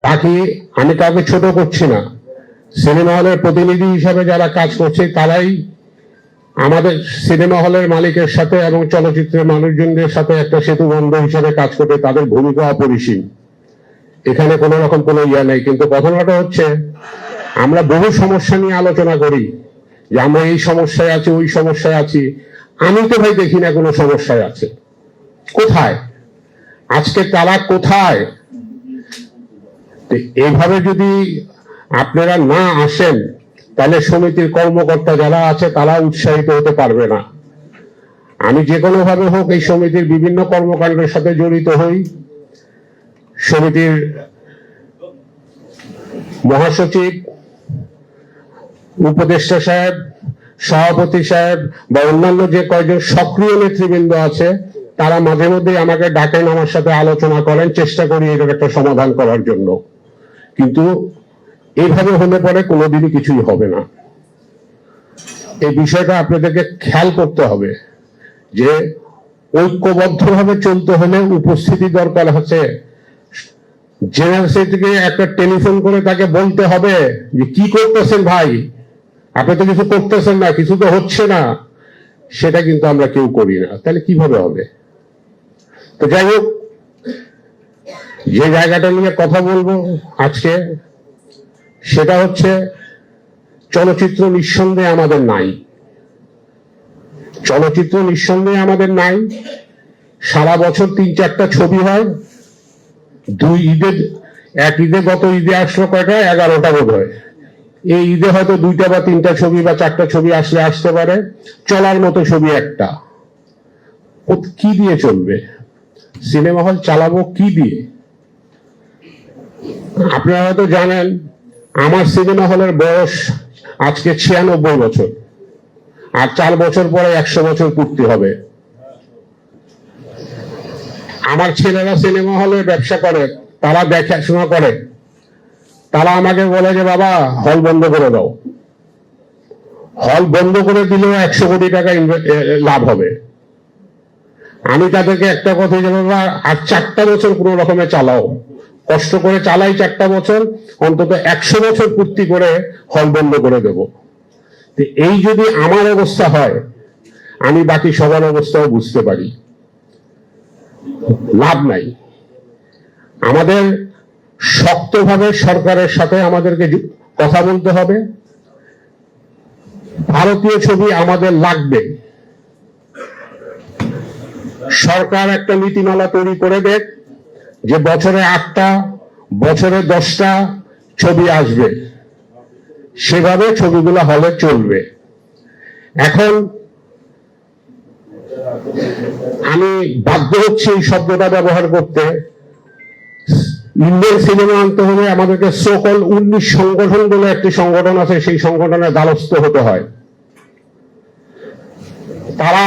বাকি আমি কাউকে ছোট করছি না, সিনেমা হলের প্রতিনিধি হিসাবে যারা কাজ করছে তারাই আমাদের সিনেমা হলের মালিকের সাথে এবং চলচ্চিত্রের মানুষজনদের সাথে একটা সেতু বন্ধ হিসাবে কাজ করবে, তাদের ভূমিকা অপরিসীম, এখানে কোনো রকম কোনো ইয়া নেই। কিন্তু ঘটনাটা হচ্ছে আমরা বহু সমস্যা নিয়ে আলোচনা করি যে আমরা এই সমস্যায় আছি, ওই সমস্যায় আছি। আমি তো ভাই দেখি না কোনো সমস্যায় আছে। কোথায় আজকে তারা কোথায়? এইভাবে যদি আপনারা না আসেন তাহলে সমিতির কর্মকর্তা যারা আছে তারা উৎসাহিত হতে পারবে না। আমি যে কোনো ভাবে হোক এই সমিতির বিভিন্ন কর্মকাণ্ডের সাথে জড়িত হই। সমিতির মহাসচিব, উপদেষ্টা সাহেব, সভাপতি সাহেব বা অন্যান্য যে কয়েকজন সক্রিয় নেতৃবৃন্দ আছে তারা মাঝে মধ্যে আমাকে ডাকেন, আমার সাথে আলোচনা করেন, চেষ্টা করি এটার একটা সমাধান করার জন্য। কিন্তু এইভাবে হলে পরে কোনোদিনই কিছুই হবে না। এই বিষয়টা আপনাদেরকে খেয়াল করতে হবে যে ঐক্যবদ্ধভাবে চলতে হলে উপস্থিতি দরকার হচ্ছে। জেনারেল সেক্রেটারিকে একটা টেলিফোন করে তাকে বলতে হবে যে কি করতেছেন ভাই, আপনি তো কিছু করতেছেন না, কিছু তো হচ্ছে না। সেটা কিন্তু আমরা কেউ করি না। তাহলে কিভাবে হবে? তো যাই হোক, যে জায়গাটা নিয়ে কথা বলবো আজকে সেটা হচ্ছে চলচ্চিত্র নিঃসন্দেহে আমাদের নাই। চলচ্চিত্র নিঃসন্দেহে আমাদের নাই। সারা বছর ৩-৪টা ছবি হয়। দুই ঈদে, এক ঈদে, গত ঈদে আসলো কয়টা? 11টা বোধ হয়। এই ঈদে হয়তো 2টা বা 3টা ছবি বা 4টা ছবি আসতে পারে। চলার মতো ছবি একটা। কি দিয়ে চলবে? সিনেমা হল চালাবো কি দিয়ে? আপনারা হয়তো জানেন আমার সিনেমা হলের বয়স আজকে 96 বছর, আর 4 বছর পরে 100 বছর পূর্তি হবে। আমার ছেলেরা সিনেমা হলে ব্যবসা করে, তারা দেখাশোনা করে, তারা আমাকে বলে যে বাবা হল বন্ধ করে দাও। হল বন্ধ করে দিলেও 100 কোটি টাকা লাভ হবে। আমি তাদেরকে একটা কথা যে বাবা আর 4টা বছর কোনো রকমে চালাও, কষ্ট করে চালাই 4টা বছর, অন্তত 100 বছর পূর্তি করে হল বন্ধ করে দেব। এই যদি আমার অবস্থা হয়, আমি বাকি সবার অবস্থাও বুঝতে পারি। লাভ নাই। আমাদের শক্তভাবে সরকারের সাথে আমাদেরকে কথা বলতে হবে। ভারতীয় ছবি আমাদের লাগবে। সরকার একটা নীতিমালা তৈরি করে দেখ যে বছরে 8টা, বছরে 10টা ছবি আসবে, সেভাবে ছবিগুলো হলে চলবে। এখন আমি বাধ্য হচ্ছি এই শব্দটা ব্যবহার করতে। ইন্ডিয়ান সিনেমা আনতে হলে আমাদেরকে সকল 19 সংগঠন বলে একটি সংগঠন আছে, সেই সংগঠনের দ্বারস্থ হতে হয়। তারা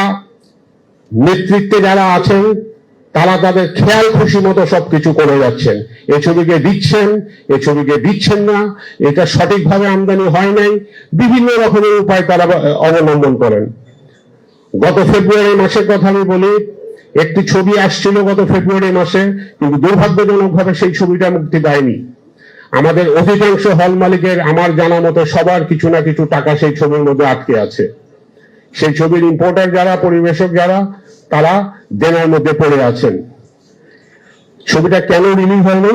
নেতৃত্বে যারা আছেন তারা তাদের খেয়াল খুশি মতো সবকিছু করে যাচ্ছেন। এই ছবিকে দিচ্ছেন, এই ছবিকে দিচ্ছেন না, এটা সঠিকভাবে আমদানি হয় নাই, বিভিন্ন রকমের উপায় তারা অবলম্বন করেন। গত ফেব্রুয়ারি মাসের কথা আমি বলি, একটি ছবি আসছিল গত ফেব্রুয়ারি মাসে, কিন্তু দুর্ভাগ্যজনকভাবে সেই ছবিটা মুক্তি পায়নি। আমাদের অধিকাংশ হল মালিকের আমার জানা মতো সবার কিছু না কিছু টাকা সেই ছবির মধ্যে আটকে আছে। সেই ছবির ইম্পোর্টার যারা, পরিবেশক যারা, তারা দেনার মধ্যে পড়ে আছেন। ছবিটা কেন রিলিজ হয়নি?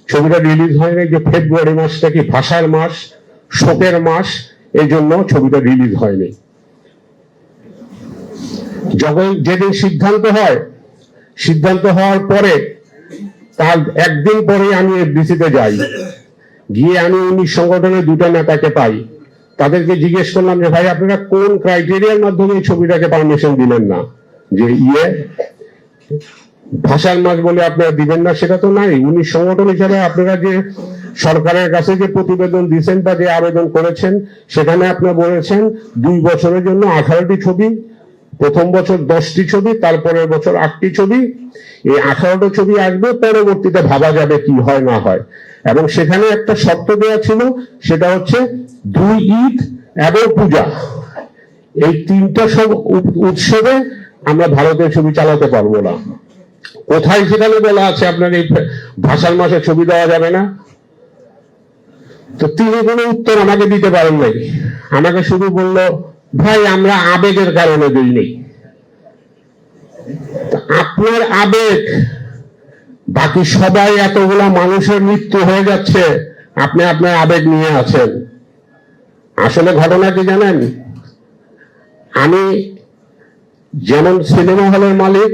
ছবিটা রিলিজ হয়নি যে ফেব্রুয়ারি মাসটা কি ভাষার মাস, শোকের মাস, এই জন্য ছবিটা রিলিজ হয়নি। যখন যেদিন সিদ্ধান্ত হয়, সিদ্ধান্ত হওয়ার পরে তার একদিন পরে আমি এফডিসিতে যাই, গিয়ে আমি 19 সংগঠনের 2টা নেতাকে পাই। তাদেরকে জিজ্ঞেস করলাম যে ভাই আপনারা কোন ক্রাইটেরিয়ার মাধ্যমে এই ছবিটাকে পারমিশন দিলেন না? যে ভাষার মাস বলে আপনারা দিবেন না, সেটা তো নাই। 19 সংগঠন হিসাবে আপনারা যে সরকারের কাছে যে প্রতিবেদন দিয়েছেন বা যে আবেদন করেছেন, সেখানে আপনারা বলেছেন 2 বছরের জন্য 18টি ছবি, প্রথম বছর 10টি ছবি, তারপরের বছর 8টি ছবি। এই 18টা ছবি আসবে, পরবর্তীতে ভাবা যাবে কি হয় না হয়। এবং সেখানে একটা শর্ত দেওয়া ছিল, সেটা হচ্ছে 2 ঈদ এবং পূজা, এই 3টা সব উৎসবে আমরা ভারতের ছবি চালাতে পারবো না। কোথায় সেখানে বলা আছে আপনার এই ভাষার মাসে ছবি দেওয়া যাবে না? তো তিনি কোনো উত্তর আমাকে দিতে পারেন নাই। আমাকে শুধু বলল, ভাই আমরা আবেগের কারণে দিইনি। আপনার আবেগ, বাকি সবাই এতগুলা মানুষের মৃত্যু হয়ে যাচ্ছে, আপনি আপনার আবেগ নিয়ে আছেন। আসলে ঘটনা কি জানেন, আমি যেমন সিনেমা হলের মালিক,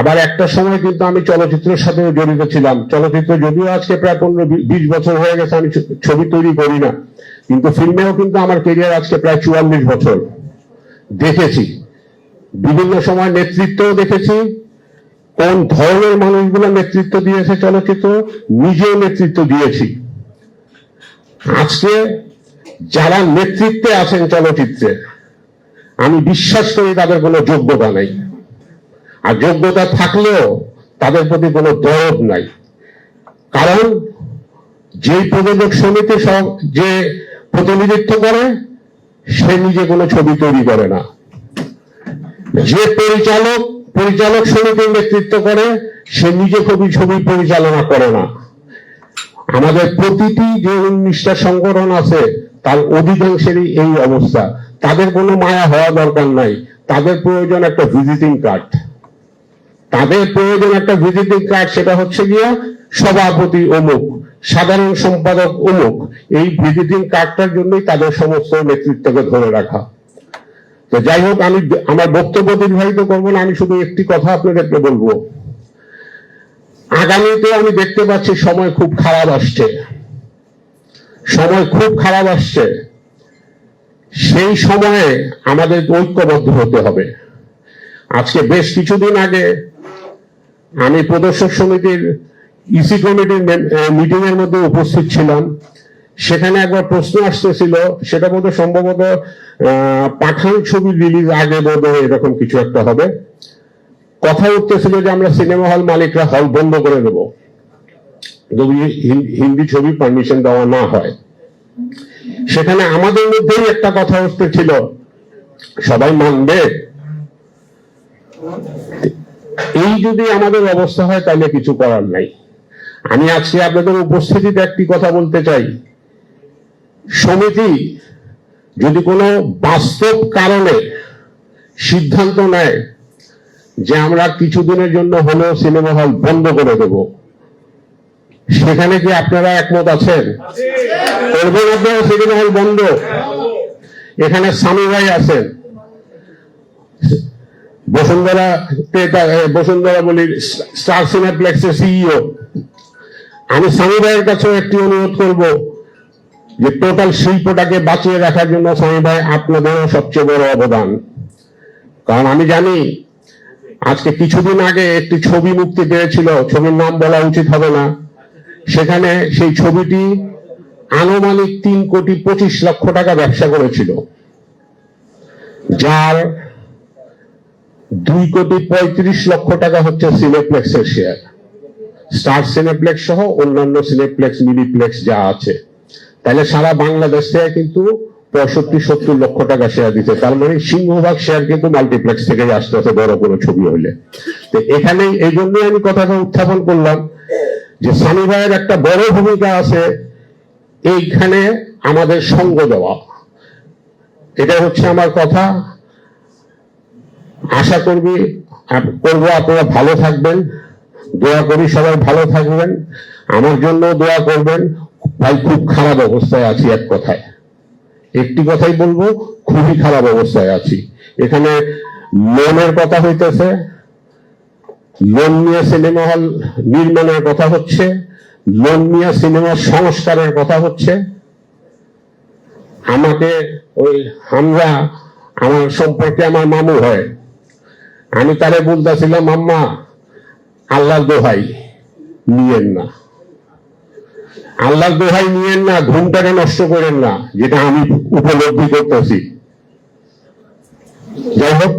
আবার একটা সময় কিন্তু আমি চলচ্চিত্রের সাথে জড়িত ছিলাম। চলচ্চিত্র যদিও আজকে প্রায় 15-20 বছর হয়ে গেছে আমি ছবি তৈরি করি না, কিন্তু ফিল্মেও কিন্তু আমার কেরিয়ার আজকে প্রায় 44 বছর। দেখেছি বিভিন্ন সময় নেতৃত্বও দেখেছি, কোন ধরনের মানুষগুলো নেতৃত্ব দিয়েছে চলচ্চিত্র, নিজেও নেতৃত্ব দিয়েছি। আজকে যারা নেতৃত্বে আছেন চলচ্চিত্রে, আমি বিশ্বাস করি তাদের কোনো যোগ্যতা নাই, আর যোগ্যতা থাকলেও তাদের প্রতি কোনো দরদ নাই। কারণ যেই প্রযোজক সমিতি সব যে প্রতিনিধিত্ব করে, সে নিজে কোনো ছবি তৈরি করে না। যে পরিচালক সমিতির নেতৃত্ব করে, সে নিজে ছবি পরিচালনা করে না। আমাদের প্রতিটি যে 19টা সংগঠন আছে, তার অধিকাংশেরই এই অবস্থা। তাদের কোনো মায়া হওয়া দরকার নাই, তাদের প্রয়োজন একটা ভিজিটিং কার্ড। সেটা হচ্ছে গিয়া সভাপতি অমুক, সাধারণ সম্পাদক অমুক। এই ভিজিটিং কার্ডটার জন্যই তাদের সমস্ত নেতৃত্বকে ধরে রাখা। তো যাই হোক, আমি আমার বক্তব্য দীর্ঘায়িত করবো না, আমি শুধু একটি কথা আপনাদেরকে বলবো। আগামীতে আমি দেখতে পাচ্ছি সময় খুব খারাপ আসছে। সেই সময়ে আমাদের ঐক্যবদ্ধ হতে হবে। আজকে বেশ কিছুদিন আগে আমি প্রদর্শক সমিতির ইসি কমিটির মিটিং এর মধ্যে উপস্থিত ছিলাম। সেখানে একবার প্রশ্ন আসতেছিল, সেটা বোধহয় সম্ভবত পাঠান ছবি রিলিজ আগে বোধহয় এরকম কিছু একটা হবে। কথা উঠতেছিল যে আমরা সিনেমা হল মালিকরা হল বন্ধ করে দেব যদি হিন্দি ছবি পারমিশন দেওয়া না হয়। সেখানে আমাদের মধ্যেই একটা কথা উঠতেছিল, সবাই মানবে? এই যদি আমাদের অবস্থা হয় তাহলে কিছু করার নাই। আমি আজকে আপনাদের উপস্থিতিতে একটি কথা বলতে চাই, সমিতি যদি কোনো বাস্তব কারণে সিদ্ধান্ত নেয় যে আমরা কিছুদিনের জন্য হলেও সিনেমা হল বন্ধ করে দেব, সেখানে কি আপনারা একমত আছেন? করবেন আপনারা সিনেমা হল বন্ধ? এখানে স্বামী ভাই আছেন, বসুন্ধরা বলি স্টার সিনেপ্লেক্সের সিইও। আমি স্বামী ভাইয়ের কাছেও একটি অনুরোধ করব যে টোটাল শিল্পটাকে বাঁচিয়ে রাখার জন্য স্বামী ভাই আপনাদেরও সবচেয়ে বড় অবদান। কারণ আমি জানি আজকে কিছুদিন আগে একটি ছবি মুক্তি পেয়েছিল, ছবির নাম বলা উচিত হবে না। সেখানে সেই ছবিটি আনুমানিক 3,25,00,000 টাকা ব্যবসা করেছিল, যার 2,35,00,000 টাকা হচ্ছে সিনেপ্লেক্সের শেয়ার। স্টার সিনেপ্লেক্স সহ অন্যান্য সিনেপ্লেক্স, মিনিপ্লেক্স যা আছে, তাহলে সারা বাংলাদেশ থেকে কিন্তু 65-70 লক্ষ টাকা শেয়ার দিতে। তার মানে সিংহভাগ শেয়ার কিন্তু মাল্টিপ্লেক্স থেকে আসতে আছে বড় কোনো ছবি হলে। তো এখানে এই জন্যই আমি কথাটা উত্থাপন করলাম যে স্বামী ভাইয়ের একটা বড় ভূমিকা আছে এইখানে আমাদের সঙ্গ দেওয়া। এটা হচ্ছে আমার কথা। আশা করবো আপনারা ভালো থাকবেন, দোয়া করি সবাই ভালো থাকবেন, আমার জন্য দোয়া করবেন। ভাই খুব খারাপ অবস্থায় আছি, এক কথায় একটি কথাই বলবো, খুবই খারাপ অবস্থায় আছি। এখানে লোনের কথা হইতেছে, লোন নিয়ে সিনেমা হল নির্মাণের কথা হচ্ছে, লোন নিয়ে সিনেমা সংস্কারের কথা হচ্ছে। আমাকে ওই হামজা আমার সম্পর্কে আমার মামু হয়, আমি তারে বলতেছিলাম, আম্মা আল্লাহর দোহাই নিয়েন না, আল্লাহর দোহাই নিয়েন না, ঘুমটাকে নষ্ট করেন না, যেটা আমি উপলব্ধি করতেছি। যাই হোক,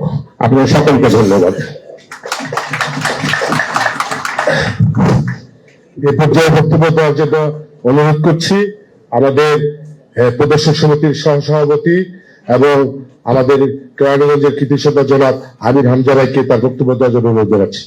আপনার সকলকে ধন্যবাদ। এ পর্যায়ে বক্তব্য দেওয়ার জন্য অনুরোধ করছি আমাদের প্রদর্শক সমিতির সহসভাপতি এবং আমাদের কেরানীগঞ্জের কৃতি সন্তান জনাব আমির হামজা ভাইকে তার বক্তব্য দেওয়ার জন্য অনুরোধ জানাচ্ছি।